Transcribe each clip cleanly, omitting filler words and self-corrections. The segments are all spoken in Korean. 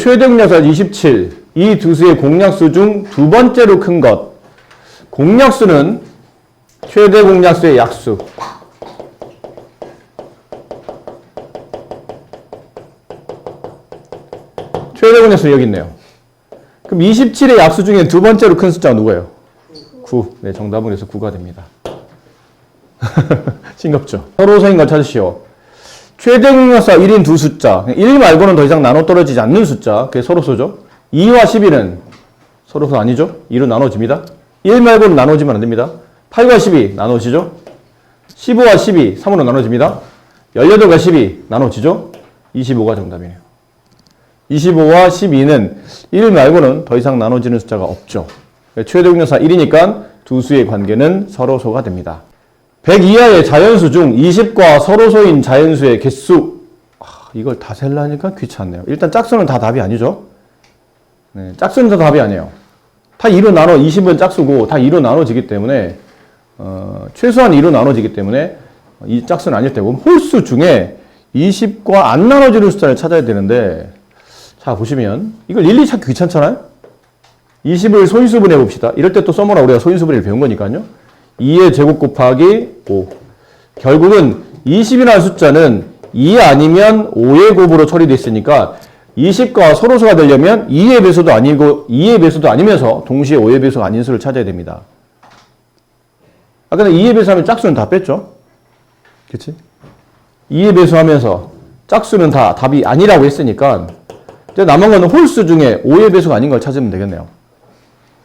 최대 공약수가 27. 이 두 수의 공약수 중 두 번째로 큰 것. 공약수는 최대 공약수의 약수. 최대 공약수 여기 있네요. 그럼 27의 약수 중에 두 번째로 큰 숫자가 누구예요? 9. 네, 정답은 그래서 9가 됩니다. 싱겁죠? 서로소인 걸 찾으시오. 최대 공약수가 1인 두 숫자. 1 말고는 더 이상 나눠 떨어지지 않는 숫자. 그게 서로소죠. 2와 11은 서로소 아니죠? 2로 나눠집니다. 1 말고는 나눠지면 안 됩니다. 8과 12 나눠지죠? 15와 12 3으로 나눠집니다. 18과 12 나눠지죠? 25가 정답이네요. 25와 12는 1 말고는 더 이상 나눠지는 숫자가 없죠. 최대 공약수가 1이니까 두 수의 관계는 서로소가 됩니다. 100 이하의 자연수 중 20과 서로소인 자연수의 개수. 이걸 다 셀라니까 귀찮네요. 일단 짝수는 다 답이 아니죠. 네, 짝수는 다 답이 아니에요. 다 2로 나눠, 20은 짝수고 다 2로 나눠지기 때문에 최소한 2로 나눠지기 때문에 이 짝수는 아닐 테고, 홀수 중에 20과 안 나눠지는 숫자를 찾아야 되는데, 자 보시면 이걸 일일이 찾기 귀찮잖아요. 20을 소인수분해 봅시다. 이럴 때 또 써머라 우리가 소인수분해를 배운 거니까요. 2의 제곱 곱하기 5. 결국은 20이라는 숫자는 2 아니면 5의 곱으로 처리되어 있으니까 20과 서로수가 되려면 2의 배수도 아니고 2의 배수도 아니면서 동시에 5의 배수가 아닌 수를 찾아야 됩니다. 아까 2의 배수하면 짝수는 다 뺐죠? 그치? 2의 배수하면서 짝수는 다 답이 아니라고 했으니까 이제 남은 거는 홀수 중에 5의 배수가 아닌 걸 찾으면 되겠네요.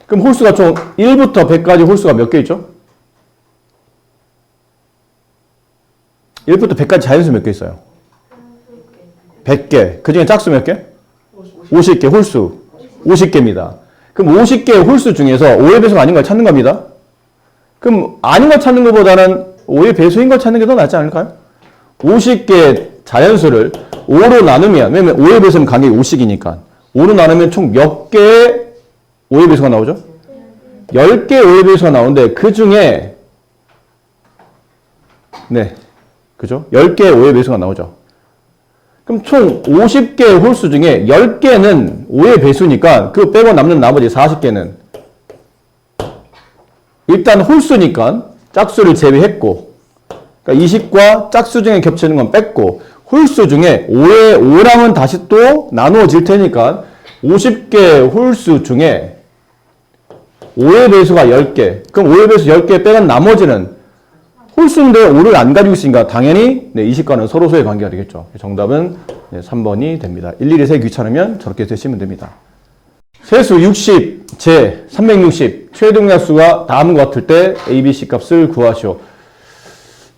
그럼 홀수가 총 1부터 100까지 홀수가 몇 개 있죠? 1부터 100까지 자연수 몇 개 있어요? 100개. 그 중에 짝수 몇 개? 50개. 홀수 50개입니다. 그럼 50개의 홀수 중에서 5의 배수가 아닌 걸 찾는 겁니다. 그럼 아닌 걸 찾는 것보다는 5의 배수인 걸 찾는 게 더 낫지 않을까요? 50개의 자연수를 5로 나누면, 왜냐면 5의 배수는 간격이 5씩이니까 5로 나누면 총 몇 개의 5의 배수가 나오죠? 10개의 5의 배수가 나오는데 그 중에 네, 그죠? 10개의 5의 배수가 나오죠. 그럼 총 50개의 홀수 중에 10개는 5의 배수니까 그 빼고 남는 나머지 40개는 일단 홀수니까 짝수를 제외했고, 그러니까 20과 짝수 중에 겹치는 건 뺐고, 홀수 중에 5의 5랑은 다시 또 나누어질 테니까 50개의 홀수 중에 5의 배수가 10개. 그럼 5의 배수 10개 빼면 나머지는 홀수인데 5를 안 가지고 있으니까 당연히 20과는 서로소의 관계가 되겠죠. 정답은 3번이 됩니다. 일일이 세 귀찮으면 저렇게 쓰시면 됩니다. 세수 60, 제 360, 최대 공약수가 다음과 같을 때 A, B, C 값을 구하시오.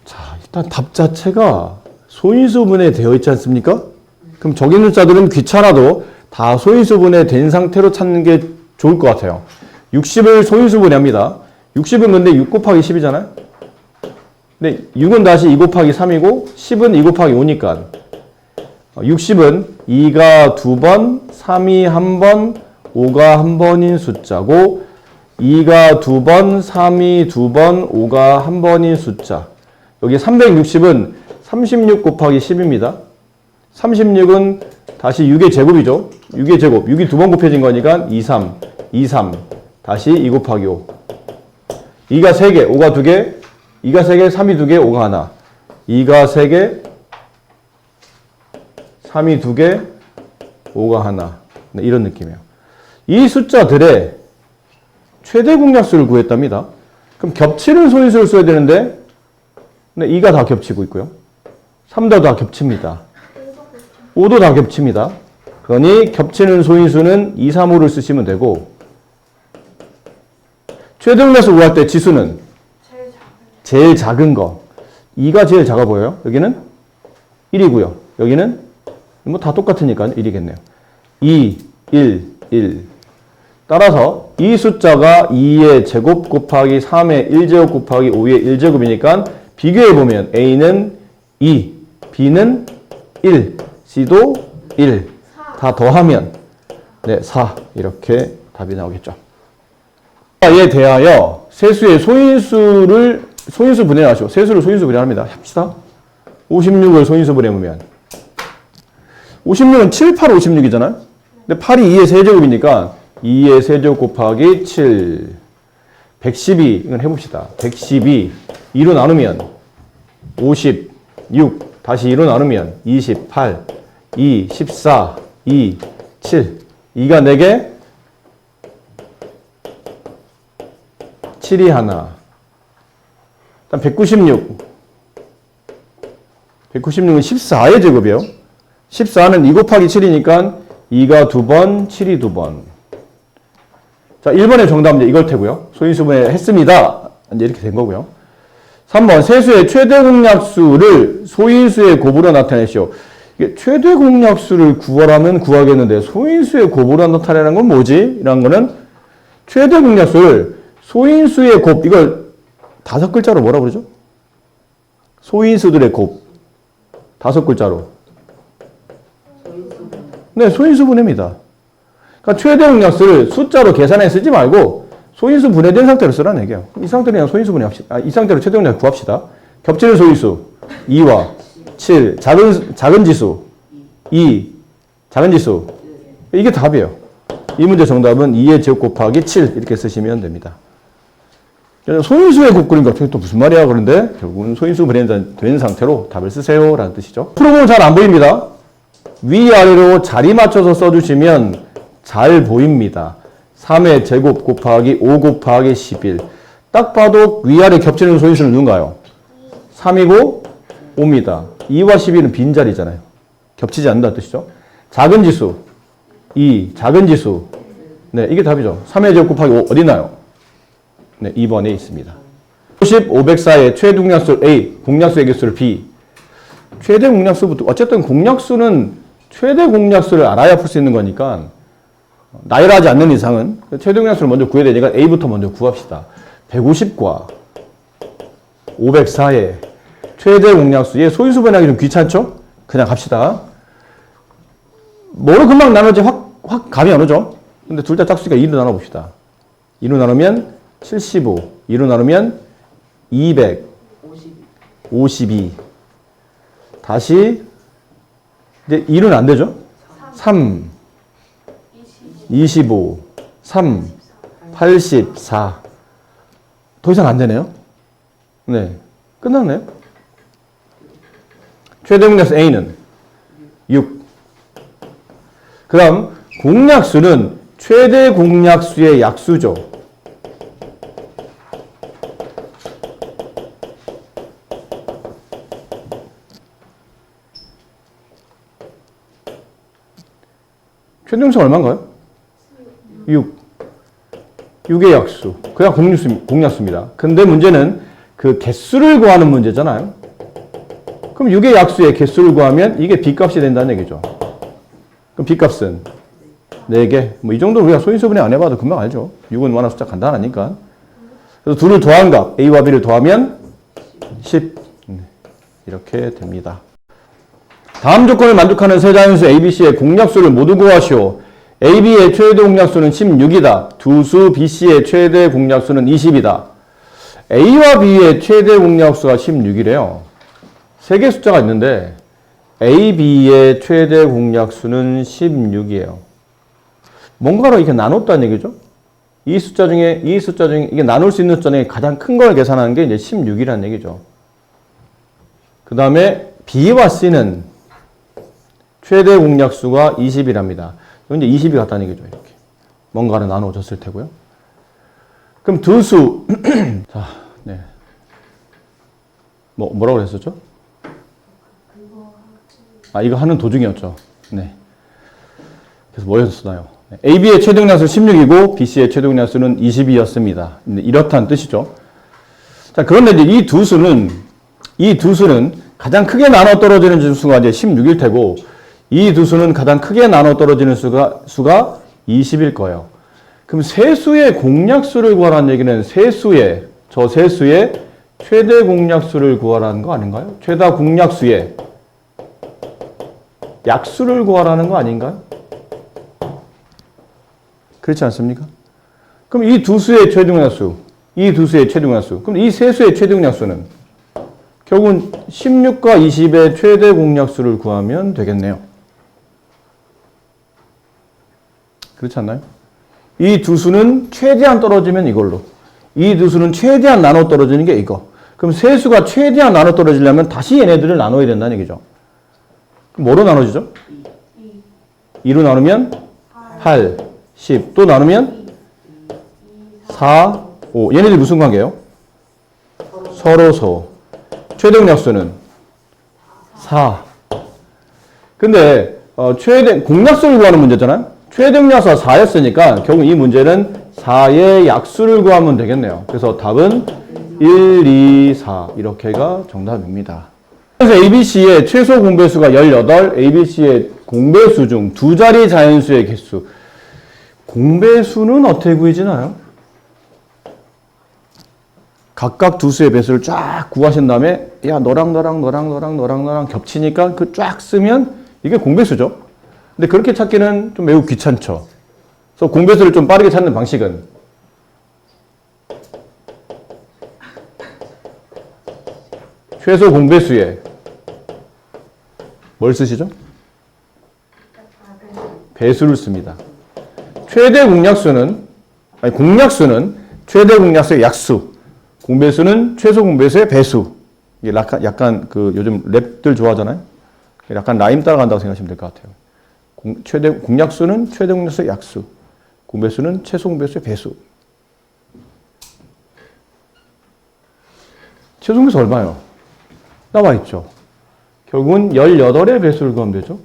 자, 일단 답 자체가 소인수분해 되어 있지 않습니까? 그럼 저기 있는 숫자들은 귀찮아도 다 소인수분해 된 상태로 찾는 게 좋을 것 같아요. 60을 소인수분해합니다. 60은 근데 6 곱하기 10이잖아요? 근데 6은 다시 2 곱하기 3이고 10은 2 곱하기 5니까 60은 2가 2번, 3이 1번, 5가 1번인 숫자고 2가 2번, 3이 2번, 5가 1번인 숫자. 여기 360은 36 곱하기 10입니다. 36은 다시 6의 제곱이죠. 6의 제곱. 6이 2번 곱해진 거니까 2, 3, 2, 3. 다시 2 곱하기 5. 2가 3개, 5가 2개. 2가 3개, 3이 2개, 5가 하나. 2가 3개, 3이 2개, 5가 하나. 네, 이런 느낌이에요. 이 숫자들의 최대 공약수를 구했답니다. 그럼 겹치는 소인수를 써야 되는데 네, 2가 다 겹치고 있고요. 3도 다 겹칩니다. 5도 다 겹칩니다. 그러니 겹치는 소인수는 2, 3, 5를 쓰시면 되고, 최대 공약수 구할 때 지수는 제일 작은 거. 2가 제일 작아 보여요. 여기는 1이고요. 여기는 뭐 다 똑같으니까 1이겠네요. 2, 1, 1. 따라서 이 숫자가 2의 제곱 곱하기 3의 1제곱 곱하기 5의 1제곱이니까 비교해보면 A는 2, B는 1, C도 1. 다 더하면 네, 4. 이렇게 답이 나오겠죠. 에 대하여 세수의 소인수 분해를 하시고, 세수를 소인수 분해합니다. 합시다. 56을 소인수 분해하면 56은 7, 8, 56이잖아요. 근데 8이 2의 세제곱이니까 2의 세제곱 곱하기 7. 112, 이건 해봅시다. 112, 2로 나누면 56, 다시 2로 나누면 28, 2, 14, 2, 7. 2가 4개, 7이 하나. 일단 196. 196은 14의 제곱이에요. 14는 2 곱하기 7이니까 2가 2번, 7이 2번. 자, 1번의 정답은 이제 이걸 테고요. 소인수분해 했습니다. 이제 이렇게 된 거고요. 3번, 세수의 최대 공약수를 소인수의 곱으로 나타내시오. 이게 최대 공약수를 구하라면 구하겠는데 소인수의 곱으로 나타내는 건 뭐지? 이런 거는 최대 공약수를 소인수의 곱, 이걸 5글자로 뭐라 그러죠? 소인수들의 곱. 5글자로. 네, 소인수분해입니다. 그러니까 최대 공약수를 숫자로 계산해 쓰지 말고 소인수 분해된 상태로 쓰라는 얘기예요. 이 상태로 그냥 소인수 분해합시다. 이 상태로 최대 공약수 구합시다. 겹치는 소인수 2와 7, 작은 지수 2, 작은 지수. 이게 답이에요. 이 문제 정답은 2의 제곱 곱하기 7 이렇게 쓰시면 됩니다. 소인수의 곱그러니까 또 무슨 말이야 그런데 결국은 소인수 분해된 상태로 답을 쓰세요 라는 뜻이죠. 풀어보면 잘 안 보입니다. 위아래로 자리 맞춰서 써주시면 잘 보입니다. 3의 제곱 곱하기 5 곱하기 11. 딱 봐도 위아래 겹치는 소인수는 누군가요? 3이고 5입니다. 2와 11은 빈자리잖아요. 겹치지 않는다는 뜻이죠. 작은 지수 2, 작은 지수. 네, 이게 답이죠. 3의 제곱 곱하기 5 어디 있나요? 네, 2번에 있습니다. 50, 504의 최대 공약수 A, 공약수의 개수를 B. 최대 공약수부터, 어쨌든 공약수는 최대 공약수를 알아야 풀 수 있는 거니까 나열하지 않는 이상은 최대 공약수를 먼저 구해야 되니까 A부터 먼저 구합시다. 150과 504의 최대 공약수. 얘 소인수 분해하기 좀 귀찮죠? 그냥 갑시다. 뭐로 금방 나누지 확 감이 안 오죠? 근데 둘 다 짝수니까 2로 나눠봅시다. 2로 나누면 75, 2로 나누면 252. 다시 이제 2는 안 되죠? 3, 25, 3, 84. 더 이상 안 되네요. 네, 끝났네요. 최대 공약수 A는 6. 그 다음 공약수는 최대 공약수의 약수죠. 최대 공약수가 얼마인가요? 6. 6의 약수. 그냥 공약수입니다. 근데 문제는 그 개수를 구하는 문제잖아요. 그럼 6의 약수의 개수를 구하면 이게 B값이 된다는 얘기죠. 그럼 B값은 4개. 뭐 이 정도는 우리가 소인수분해 안 해봐도 금방 알죠. 6은 완화 숫자 간단하니까. 그래서 둘을 더한 값, A와 B를 더하면 10. 이렇게 됩니다. 다음 조건을 만족하는 세 자연수 ABC의 공약수를 모두 구하시오. AB의 최대 공약수는 16이다. 두 수 BC의 최대 공약수는 20이다. A와 B의 최대 공약수가 16이래요. 세 개의 숫자가 있는데 A, B의 최대 공약수는 16이에요. 뭔가로 이렇게 나눴다는 얘기죠. 이 숫자 중에 이게 나눌 수 있는 숫자 중에 가장 큰 걸 계산하는 게 이제 16이라는 얘기죠. 그 다음에 B와 C는 최대 공약수가 20이랍니다. 이제 20이 같다는 얘기죠. 이렇게 뭔가를 나눠줬을 테고요. 그럼 두 수, 자, 네. 뭐라고 했었죠? 이거 하는 도중이었죠. 네. 그래서 뭐였었나요? AB의 최대 공약수 16이고 BC의 최대 공약수는 20이었습니다. 이렇다는 뜻이죠. 자, 그런데 이제 이 두 수는 가장 크게 나눠 떨어지는 수가 이제 16일 테고, 이 두 수는 가장 크게 나눠 떨어지는 수가 20일 거예요. 그럼 세 수의 공약수를 구하라는 얘기는 세 수의 최대 공약수를 구하라는 거 아닌가요? 최다 공약수의 약수를 구하라는 거 아닌가요? 그렇지 않습니까? 그럼 이 두 수의 최대 공약수, 그럼 이 세 수의 최대 공약수는 결국은 16과 20의 최대 공약수를 구하면 되겠네요. 그렇지 않나요? 이 두 수는 최대한 떨어지면 이걸로. 이 두 수는 최대한 나눠 떨어지는 게 이거. 그럼 세 수가 최대한 나눠 떨어지려면 다시 얘네들을 나눠야 된다는 얘기죠. 그럼 뭐로 나눠지죠? 2로 나누면 8, 10. 또 나누면 4, 5. 얘네들 무슨 관계예요? 서로서. 최대 공약수는 4. 근데 최대 공약수를 구하는 문제잖아요. 최대 공약수가 4였으니까 결국 이 문제는 4의 약수를 구하면 되겠네요. 그래서 답은 1, 2, 4 이렇게가 정답입니다. 그래서 ABC의 최소 공배수가 18, ABC의 공배수 중 두 자리 자연수의 개수. 공배수는 어떻게 구해지나요? 각각 두 수의 배수를 쫙 구하신 다음에 야 너랑 겹치니까 그 쫙 쓰면 이게 공배수죠. 근데 그렇게 찾기는 좀 매우 귀찮죠. 그래서 공배수를 좀 빠르게 찾는 방식은 최소 공배수에 뭘 쓰시죠? 배수를 씁니다. 최대 공약수는 최대 공약수의 약수, 공배수는 최소 공배수의 배수. 이게 약간 그 요즘 랩들 좋아하잖아요. 약간 라임 따라간다고 생각하시면 될 것 같아요. 공약수는 최대 공약수의 약수, 공배수는 최소 공배수의 배수. 최소 공배수 얼마예요? 나와 있죠. 결국은 18의 배수를 구하면 되죠.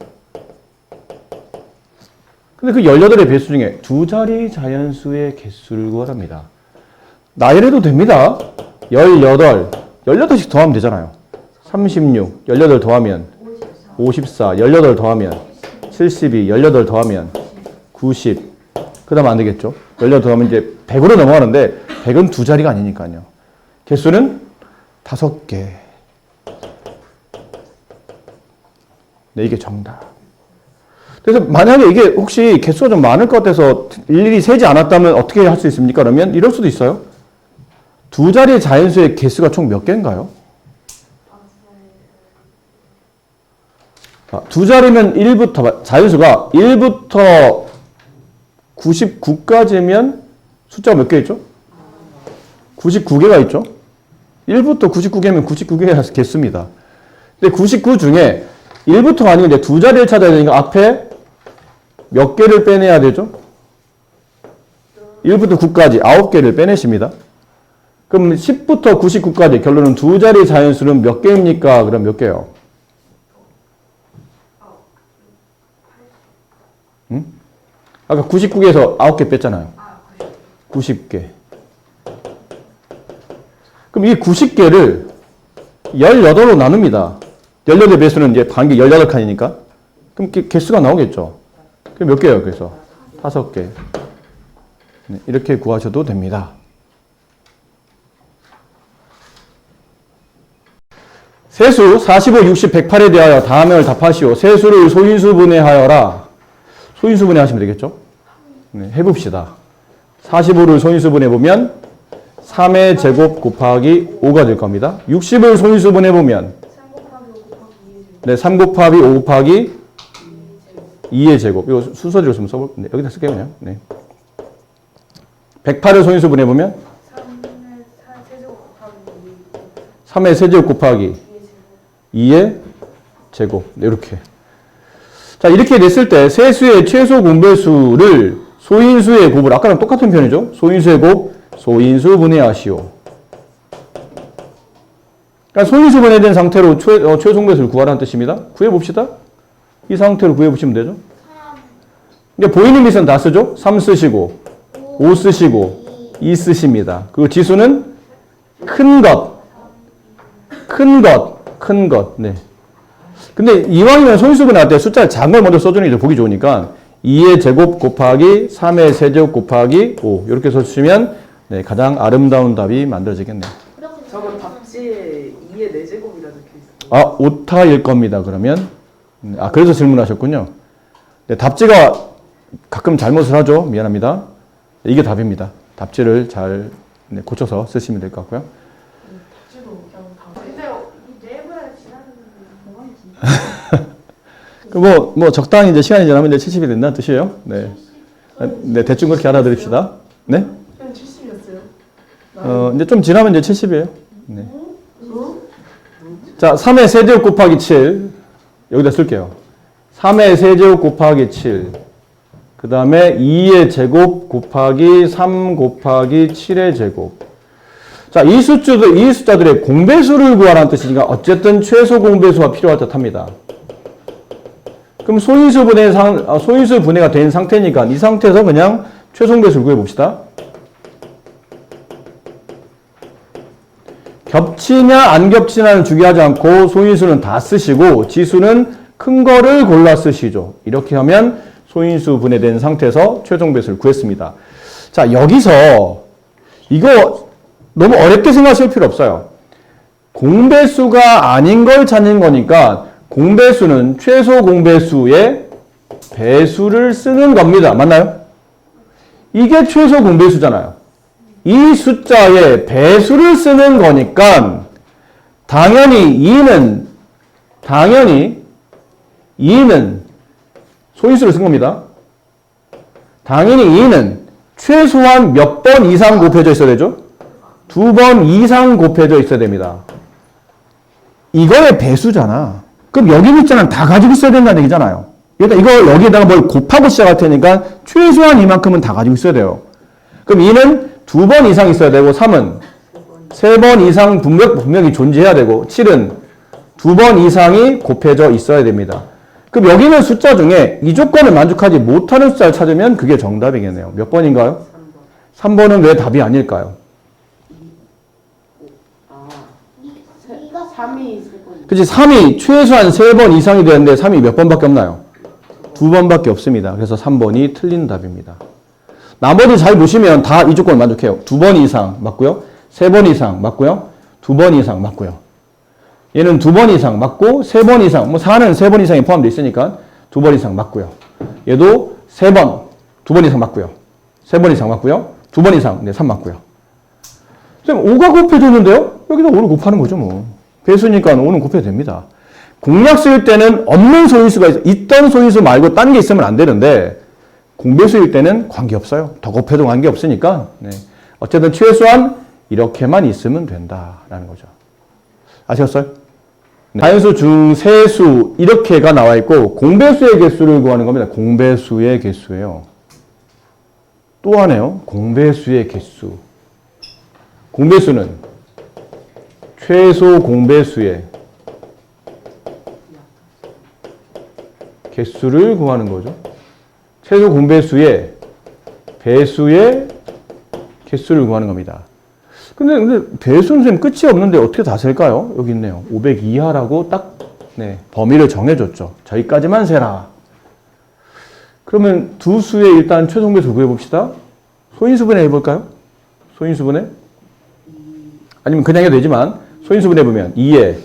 근데 그 18의 배수 중에 두 자리 자연수의 개수를 구하랍니다. 나열해도 됩니다. 18씩 더하면 되잖아요. 36, 18 더하면 54, 18 더하면 72, 18 더하면 90. 그 다음 안 되겠죠. 18 더하면 이제 100으로 넘어가는데 100은 두 자리가 아니니까요. 개수는 5개. 네, 이게 정답. 그래서 만약에 이게 혹시 개수가 좀 많을 것 같아서 일일이 세지 않았다면 어떻게 할 수 있습니까? 그러면 이럴 수도 있어요. 두 자리의 자연수의 개수가 총 몇 개인가요? 두 자리면 1부터, 자연수가 1부터 99까지면 숫자가 몇 개 있죠? 99개가 있죠? 1부터 99개면 99개가 개수입니다. 근데 99 중에 1부터가 아니고 이제 두 자리를 찾아야 되니까 앞에 몇 개를 빼내야 되죠? 1부터 9까지 9개를 빼내십니다. 그럼 10부터 99까지 결론은 두 자리 자연수는 몇 개입니까? 그럼 몇 개요? 응? 아까 99개에서 9개 뺐잖아요. 90개. 그럼 이 90개를 18로 나눕니다. 18의 배수는 이제 반개 18칸이니까. 그럼 개수가 나오겠죠. 그럼 몇 개예요? 그래서 5개. 네, 이렇게 구하셔도 됩니다. 세수 45, 60, 108에 대하여 다음을 답하시오. 세수를 소인수분해하여라. 소인수분해 하시면 되겠죠? 네, 해봅시다. 45를 소인수분해보면 3의 제곱 곱하기 5가 될 겁니다. 60을 소인수분해보면 3 곱하기 5 곱하기 2의 제곱. 이거 순서대로 좀 써볼게요. 네, 여기다 쓸게요, 그냥. 네. 108을 소인수분해보면 3의 세제곱 곱하기 2의 제곱. 네, 이렇게. 자, 이렇게 냈을 때 세수의 최소 공배수를 소인수의 곱을, 아까랑 똑같은 편이죠. 소인수의 곱, 소인수 분해하시오. 그러니까 소인수 분해된 상태로 최소 공배수를 구하라는 뜻입니다. 구해봅시다. 이 상태로 구해보시면 되죠. 이제 보이는 밑은 다 쓰죠. 3 쓰시고 5 쓰시고 2 쓰십니다. 그리고 지수는 큰 것. 네. 근데 이왕이면 소인수분해 할 때 숫자를 작은 걸 먼저 써주는 게 보기 좋으니까 2의 제곱 곱하기 3의 세제곱 곱하기 5 이렇게 써주시면 네, 가장 아름다운 답이 만들어지겠네요. 저거 답지에 2의 4제곱이라 적혀있어요. 아, 오타일 겁니다. 그러면 그래서 질문하셨군요. 네, 답지가 가끔 잘못을 하죠. 미안합니다. 네, 이게 답입니다. 답지를 잘 고쳐서 쓰시면 될 것 같고요. 뭐 적당히 이제 시간이 지나면 이제 70이 된다는 뜻이에요. 네. 네, 대충 그렇게 알아들읍시다. 네? 그냥 70이었어요. 이제 좀 지나면 이제 70이에요. 네. 자, 3의 세제곱 곱하기 7. 여기다 쓸게요. 3의 세제곱 곱하기 7. 그 다음에 2의 제곱 곱하기 3 곱하기 7의 제곱. 자, 이 숫자들의 공배수를 구하라는 뜻이니까 어쨌든 최소 공배수가 필요할 듯 합니다. 그럼 소인수 분해가 된 상태니까 이 상태에서 그냥 최소 공배수를 구해봅시다. 겹치냐 안 겹치냐는 중요하지 않고 소인수는 다 쓰시고 지수는 큰 거를 골라 쓰시죠. 이렇게 하면 소인수 분해된 상태에서 최종 배수를 구했습니다. 자, 여기서 이거 너무 어렵게 생각하실 필요 없어요. 공배수가 아닌 걸 찾는 거니까 공배수는 최소 공배수의 배수를 쓰는 겁니다. 맞나요? 이게 최소 공배수잖아요. 이 숫자의 배수를 쓰는 거니까 당연히 2는 소인수를 쓴 겁니다. 당연히 2는 최소한 몇 번 이상 곱해져 있어야 되죠? 2번 이상 곱해져 있어야 됩니다. 이거의 배수잖아. 그럼 여기 있잖아. 다 가지고 있어야 된다는 얘기잖아요. 일단 이거 여기에다가 뭘 곱하고 시작할 테니까 최소한 이만큼은 다 가지고 있어야 돼요. 그럼 2는 2번 이상 있어야 되고 3은 3번 이상 분명히 존재해야 되고 7은 2번 이상이 곱해져 있어야 됩니다. 그럼 여기 있는 숫자 중에 이 조건을 만족하지 못하는 숫자를 찾으면 그게 정답이겠네요. 몇 번인가요? 3번은 왜 답이 아닐까요? 3이 있을 거예요. 그치, 3이 최소한 3번 이상이 되는데 3이 몇 번밖에 없나요? 2번밖에 없습니다. 그래서 3번이 틀린 답입니다. 나머지 잘 보시면 다 이 조건을 만족해요. 2번 이상 맞고요. 3번 이상 맞고요. 2번 이상 맞고요. 얘는 2번 이상 맞고 3번 이상, 뭐 4는 3번 이상이 포함되어 있으니까 2번 이상 맞고요. 얘도 3번, 2번 이상 맞고요. 3번 이상 맞고요. 2번 이상, 네, 3 맞고요. 선생님, 5가 곱해졌는데요? 여기다 5를 곱하는 거죠, 뭐. 배수니까 5는 곱해도 됩니다. 공약 쓸 때는 없는 소인수가 있던 소인수 말고 딴 게 있으면 안 되는데 공배수일 때는 관계없어요. 더 곱해도 관계없으니까 네. 어쨌든 최소한 이렇게만 있으면 된다라는 거죠. 아셨어요? 네. 자연수, 중세수 이렇게가 나와 있고 공배수의 개수를 구하는 겁니다. 공배수의 개수예요. 또 하네요. 공배수의 개수. 공배수는 최소 공배수의 개수를 구하는 거죠. 최소 공배수의 배수의 개수를 구하는 겁니다. 근데 배수는 선생님 끝이 없는데 어떻게 다 셀까요? 여기 있네요. 500 이하라고 딱 네, 범위를 정해줬죠. 저기까지만 세라. 그러면 두 수의 일단 최소 공배수 구해봅시다. 소인수분해 해볼까요? 소인수분해? 아니면 그냥 해도 되지만 소인수분해 보면 2의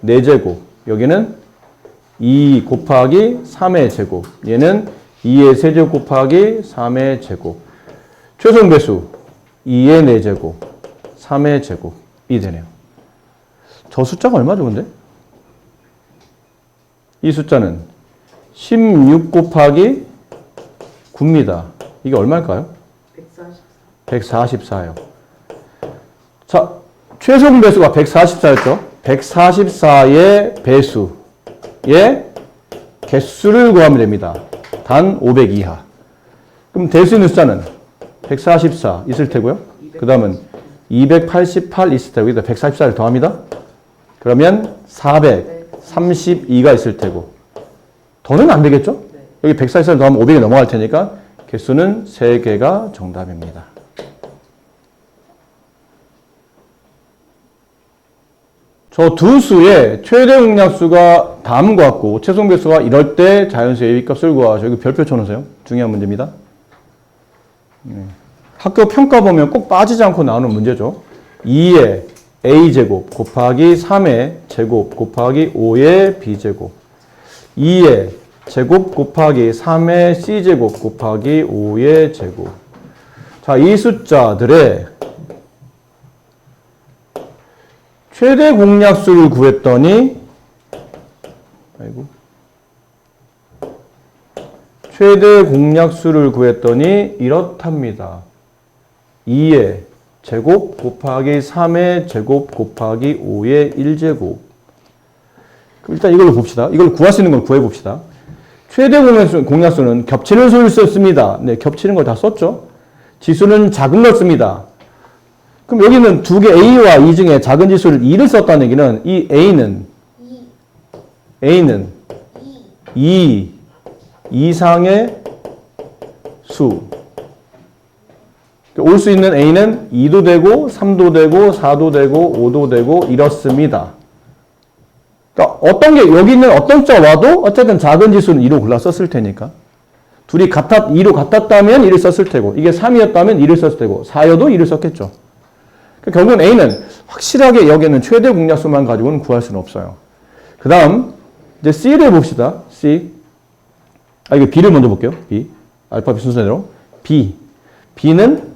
4제곱 여기는 2 곱하기 3의 제곱 얘는 2의 세제곱 곱하기 3의 제곱 최소 공배수 2의 4제곱 3의 제곱이 되네요. 저 숫자가 얼마죠 근데? 이 숫자는 16 곱하기 9입니다. 이게 얼마일까요? 144예요. 자, 최소 공배수가 144였죠? 144의 배수의 개수를 구하면 됩니다. 단 500 이하. 그럼 될 수 있는 숫자는 144 있을 테고요. 그 다음은 288 있을 테고 여기다 144를 더합니다. 그러면 432가 있을 테고 더는 안 되겠죠? 여기 144를 더하면 500이 넘어갈 테니까 개수는 3개가 정답입니다. 저 두 수의 최대 공약수가 다음과 같고 최소 공배수가 이럴 때 자연수 A값을 구하죠. 여기 별표 쳐놓으세요. 중요한 문제입니다. 네. 학교 평가 보면 꼭 빠지지 않고 나오는 문제죠. 2의 A제곱 곱하기 3의 제곱 곱하기 5의 B제곱 2의 제곱 곱하기 3의 C제곱 곱하기 5의 제곱. 자, 이 숫자들의 최대 공약수를 구했더니 최대 공약수를 구했더니 이렇답니다. 2의 제곱 곱하기 3의 제곱 곱하기 5의 1제곱. 그럼 일단 이걸로 봅시다. 이걸 구할 수 있는 걸 구해봅시다. 최대 공약수는 겹치는 수를 썼습니다. 네, 겹치는 걸 다 썼죠. 지수는 작은 걸 씁니다. 그럼 여기는 두 개 A와 E 중에 작은 지수를 2를 썼다는 얘기는 이 A는 2 이상의 수. 올 수 있는 A는 2도 되고 3도 되고 4도 되고 5도 되고 이렇습니다. 그러니까 어떤 게 여기 있는 어떤 숫자가 와도 어쨌든 작은 지수는 2로 골라 썼을 테니까. 둘이 2로 같았다면 2를 썼을 테고 이게 3이었다면 2를 썼을 테고 4여도 2를 썼겠죠. 그러니까 결국은 A는 확실하게 여기는 최대 공약수만 가지고는 구할 수는 없어요. 그 다음 이제 C를 봅시다. C. 이거 B를 먼저 볼게요. B. 알파벳 순서대로. B는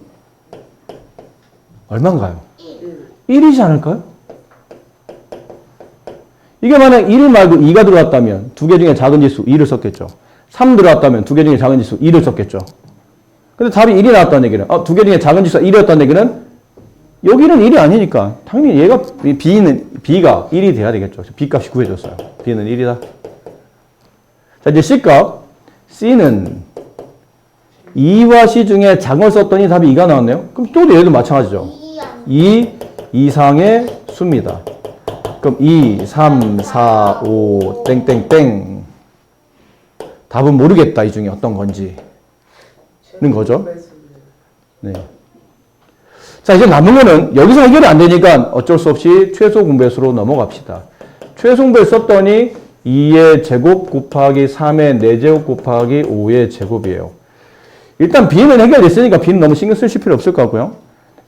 얼마인가요? 1이지 않을까요? 이게 만약 1 말고 2가 들어왔다면 두 개 중에 작은 지수 2를 썼겠죠. 3 들어왔다면 두 개 중에 작은 지수 2를 썼겠죠. 근데 답이 1이 나왔다는 얘기는 두 개 중에 작은 지수가 1이었다는 얘기는 여기는 1이 아니니까 당연히 얘가 B가 1이 돼야 되겠죠. B 값이 구해졌어요. B는 1이다. 자 이제 C 값. C는 2와 C 중에 작은 걸 썼더니 답이 2가 나왔네요. 그럼 또 얘도 마찬가지죠. 2 이상의 수입니다. 그럼 2, 3, 4, 5, 땡땡땡. 답은 모르겠다. 이 중에 어떤 건지는 거죠. 네. 자, 이제 남은 거는 여기서 해결이 안 되니까 어쩔 수 없이 최소 공배수로 넘어갑시다. 최소 공배 썼더니 2의 제곱 곱하기 3의 4제곱 곱하기 5의 제곱이에요. 일단 B는 해결됐으니까 B는 너무 신경 쓰실 필요 없을 것 같고요.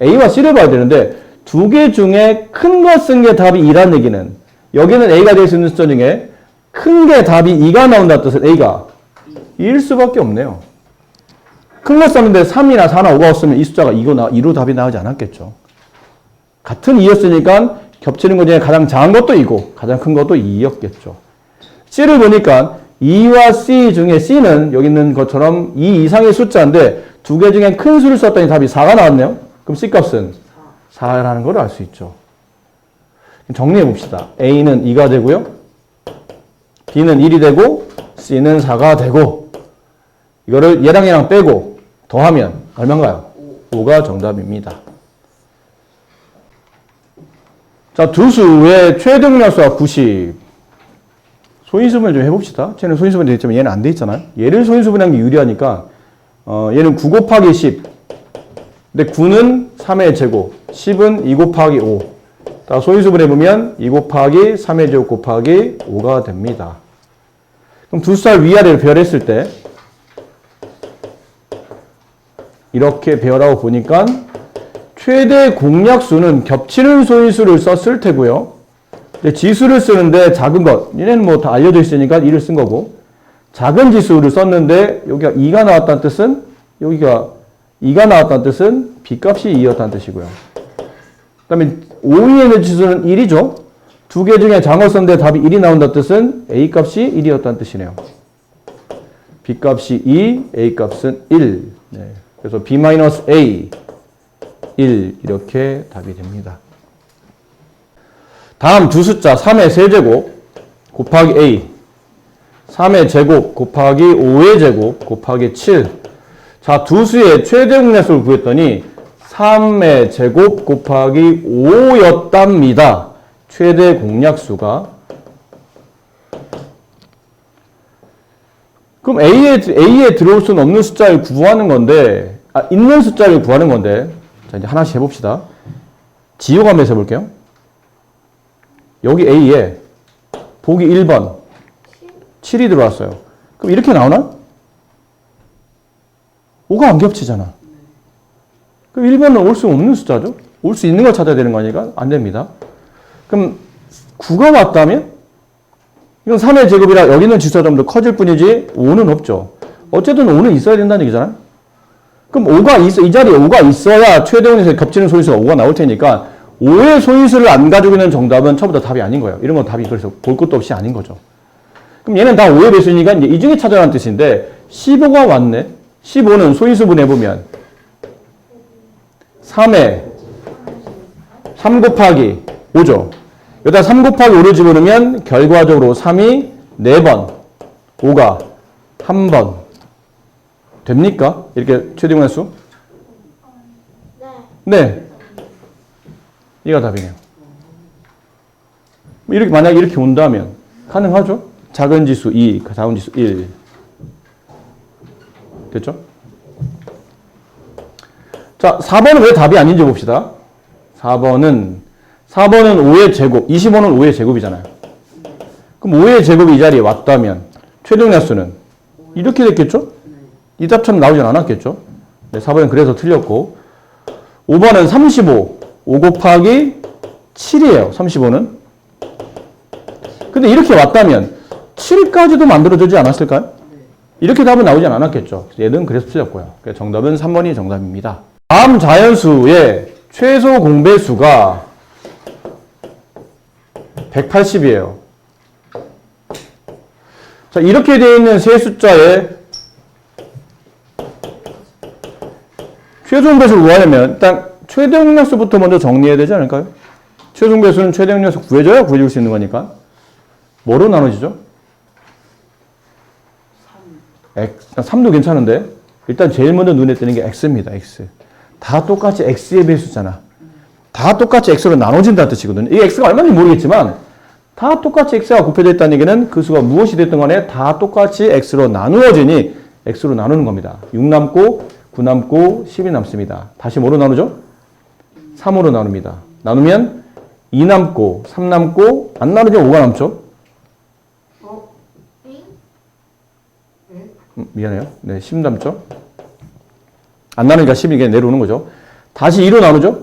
A와 C를 봐야 되는데 두 개 중에 큰 거 쓴 게 답이 2라는 얘기는 여기는 A가 될 수 있는 숫자 중에 큰 게 답이 2가 나온다는 뜻은 A가 2일 수밖에 없네요. 큰 거 썼는데 3이나 4나 5가 없으면 이 숫자가 2로 답이 나오지 않았겠죠. 같은 2였으니까 겹치는 것 중에 가장 작은 것도 2고 가장 큰 것도 2였겠죠. C를 보니까 2와 C 중에 C는 여기 있는 것처럼 2 이상의 숫자인데 두 개 중에 큰 수를 썼더니 답이 4가 나왔네요. 그럼 C 값은 4라는 걸 알 수 있죠. 정리해 봅시다. A는 2가 되고요. B는 1이 되고 C는 4가 되고 이거를 얘랑 얘랑 빼고 더하면 얼마인가요? 5가 정답입니다. 자, 두 수의 최대 공약수가 90. 소인수분해 좀 해봅시다. 쟤는 소인수분해 되어 있지만 얘는 안 돼 있잖아요. 얘를 소인수분해하는 게 유리하니까 얘는 9 곱하기 10. 근데 9는 3의 제곱, 10은 2 곱하기 5. 소인수분해 보면 2 곱하기 3의 제곱 곱하기 5가 됩니다. 그럼 두 숫자를 위아래로 배열했을 때 이렇게 배열하고 보니까 최대 공약수는 겹치는 소인수를 썼을 테고요. 지수를 쓰는데 작은 것, 얘네는 뭐 다 알려져 있으니까 1을 쓴 거고, 작은 지수를 썼는데 여기가 2가 나왔다는 뜻은 여기가 2가 나왔다는 뜻은 B값이 2였다는 뜻이고요. 그 다음에 5위에 있는 지수는 1이죠. 두 개 중에 작은 걸 썼는데 답이 1이 나온다는 뜻은 A값이 1이었다는 뜻이네요. B값이 2, A값은 1. 네. 그래서 B-A 1 이렇게 답이 됩니다. 다음 두 숫자 3의 세제곱 곱하기 A 3의 제곱 곱하기 5의 제곱 곱하기 7. 자, 두 수의 최대 공약수를 구했더니 3의 제곱 곱하기 5였답니다. 최대 공약수가. 그럼 A에 들어올 수는 없는 숫자를 구하는 건데, 있는 숫자를 구하는 건데, 자, 이제 하나씩 해봅시다. 지우가면서 해볼게요. 여기 A에 보기 1번 7이 들어왔어요. 그럼 이렇게 나오나? 5가 안 겹치잖아. 그럼 1번은 올 수 없는 숫자죠? 올 수 있는 걸 찾아야 되는 거니까 안 됩니다. 그럼 9가 왔다면? 이건 3의 제곱이라 여기는 지수가 좀 더 커질 뿐이지 5는 없죠. 어쨌든 5는 있어야 된다는 얘기잖아요. 그럼 5가 이 자리에 5가 있어야 최대원에서 겹치는 소인수가 5가 나올 테니까 5의 소인수를 안 가지고 있는 정답은 처음부터 답이 아닌 거예요. 이런 건 답이 그래서 볼 것도 없이 아닌 거죠. 그럼 얘는 다 5의 배수니까 이제 이 중에 찾아라는 뜻인데 15가 왔네. 15는 소인수분 해보면 3에 3 곱하기 5죠. 여기다 3 곱하기 5를 집어넣으면 결과적으로 3이 4번, 5가 1번. 됩니까? 이렇게 최대공의 수? 네. 이가 답이네요. 이렇게, 만약에 이렇게 온다면 가능하죠? 작은 지수 2, 작은 지수 1. 됐죠? 자, 4번은 왜 답이 아닌지 봅시다. 4번은 5의 제곱, 25는 5의 제곱이잖아요. 그럼 5의 제곱이 이 자리에 왔다면 최종약수는 이렇게 됐겠죠? 이 답처럼 나오진 않았겠죠? 네, 4번은 그래서 틀렸고 5번은 35, 5 곱하기 7이에요. 35는. 근데 이렇게 왔다면 7까지도 만들어지지 않았을까요? 이렇게 답은 나오진 않았겠죠. 얘는 그래서 틀렸고요. 정답은 3번이 정답입니다. 다음 자연수의 최소 공배수가 180이에요. 자, 이렇게 되어 있는 세 숫자의 최소 공배수를 구하려면 일단 최대 공약수부터 먼저 정리해야 되지 않을까요? 최소 공배수는 최대 공약수 구해줘야 구해줄 수 있는 거니까. 뭐로 나눠지죠? 3도 괜찮은데 일단 제일 먼저 눈에 띄는 게 x입니다. x. 다 똑같이 x의 배수잖아. 다 똑같이 x로 나눠진다는 뜻이거든요. 이게 x가 얼마인지 모르겠지만 다 똑같이 x가 곱해져 있다는 얘기는 그 수가 무엇이 됐든 간에 다 똑같이 x로 나누어지니 x로 나누는 겁니다. 6 남고 9 남고 10이 남습니다. 다시 뭐로 나누죠? 3으로 나눕니다. 나누면 2 남고 3 남고 안 나누면 5가 남죠? 미안해요. 네, 10 남죠? 안 나누니까 10이 그냥 내려오는 거죠. 다시 2로 나누죠?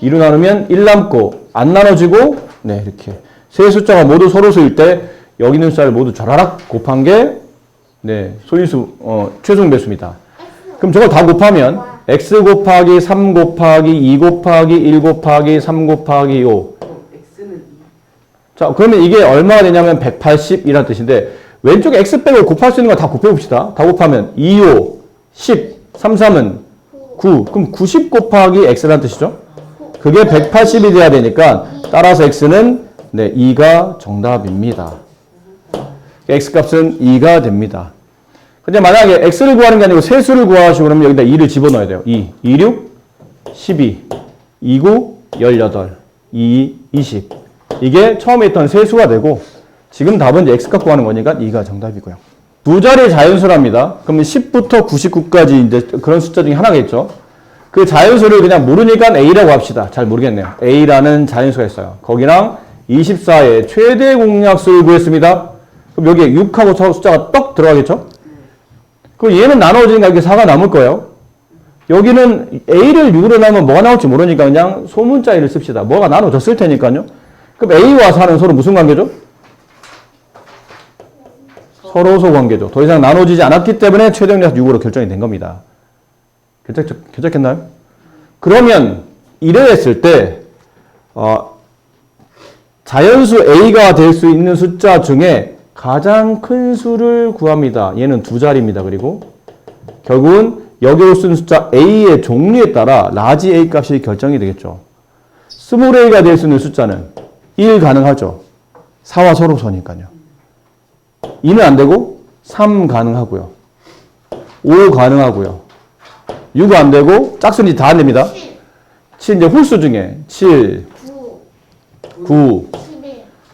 2로 나누면 1 남고 안 나눠지고 네, 이렇게 세 숫자가 모두 서로수일 때 여기 있는 숫자를 모두 좌라락 곱한 게 네, 소인수 최종 배수입니다. 그럼 저걸 다 곱하면 x 곱하기 3 곱하기 2 곱하기 1 곱하기 3 곱하기 5. 자, 그러면 이게 얼마가 되냐면 180이라는 뜻인데 왼쪽에 x 빼고 곱할 수 있는 거 다 곱해봅시다. 다 곱하면 2, 5, 10, 3, 3은 9. 그럼 90 곱하기 x라는 뜻이죠. 그게 180이 돼야 되니까 따라서 x는 네, 2가 정답입니다. x 값은 2가 됩니다. 근데 만약에 x를 구하는 게 아니고 세수를 구하시고 그러면 여기다 2를 집어넣어야 돼요. 2, 2, 6, 12, 2, 9, 18, 2, 20. 이게 처음에 있던 세수가 되고 지금 답은 이제 x값 구하는 거니까 2가 정답이고요. 두 자리 자연수랍니다. 그러면 10부터 99까지 이제 그런 숫자 중에 하나겠죠. 그 자연수를 그냥 모르니까 a라고 합시다. 잘 모르겠네요. a라는 자연수가 있어요. 거기랑 24의 최대 공약수를 구했습니다. 그럼 여기에 6하고 저 숫자가 떡 들어가겠죠? 그럼 얘는 나눠지니까 이렇게 4가 남을 거예요. 여기는 a를 6으로 나누면 뭐가 나올지 모르니까 그냥 소문자 1을 씁시다. 뭐가 나눠졌을 테니까요. 그럼 a와 4는 서로 무슨 관계죠? 서로소 관계죠. 더 이상 나눠지지 않았기 때문에 최대 공약수 6으로 결정이 된 겁니다. 결정했나요? 그러면 이래 했을 때 자연수 a가 될 수 있는 숫자 중에 가장 큰 수를 구합니다. 얘는 두 자리입니다. 그리고 결국은 여기로 쓴 숫자 a의 종류에 따라 라지 a 값이 결정이 되겠죠. 스몰 a가 될 수 있는 숫자는 1 가능하죠. 4와 서로서니까요. 2는 안 되고 3 가능하고요. 5 가능하고요. 6 안 되고 짝수는 다 안 됩니다. 7 이제 홀수 중에 7, 9,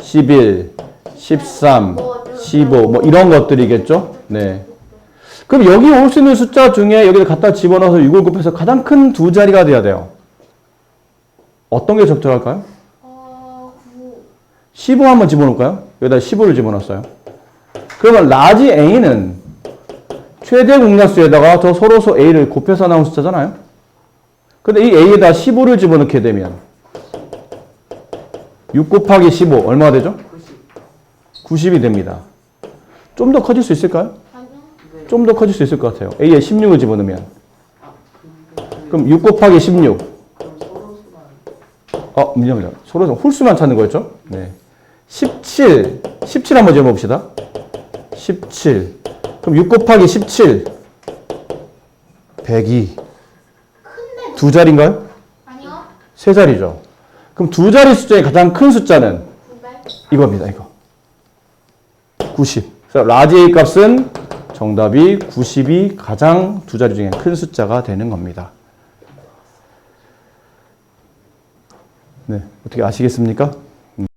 11, 13, 15 뭐 이런 것들이겠죠. 네. 그럼 여기 올 수 있는 숫자 중에 여기를 갖다 집어넣어서 6을 곱해서 가장 큰 두 자리가 돼야 돼요. 어떤 게 적절할까요? 15 한번 집어넣을까요? 여기다 15를 집어넣었어요. 그러면 라지 a는 최대 공약수에다가 저 서로소 a를 곱해서 나온 숫자잖아요. 근데 이 a에다 15를 집어넣게 되면 6 곱하기 15 얼마가 되죠? 90이 됩니다. 좀 더 커질 수 있을까요? 좀 더 커질 수 있을 것 같아요. a에 16을 집어넣으면 그럼 6 곱하기 16 미안합니다. 서로소 홀수만 찾는 거였죠? 네. 17 한번 집어봅시다. 17 그럼 6 곱하기 17. 102. 큰데 두 자리인가요? 아니요. 세 자리죠. 그럼 두 자리 숫자의 가장 큰 숫자는 900. 이겁니다. 이거. 90. 그래서 라지 A 값은 정답이 90이 가장 두 자리 중에 큰 숫자가 되는 겁니다. 네, 어떻게 아시겠습니까?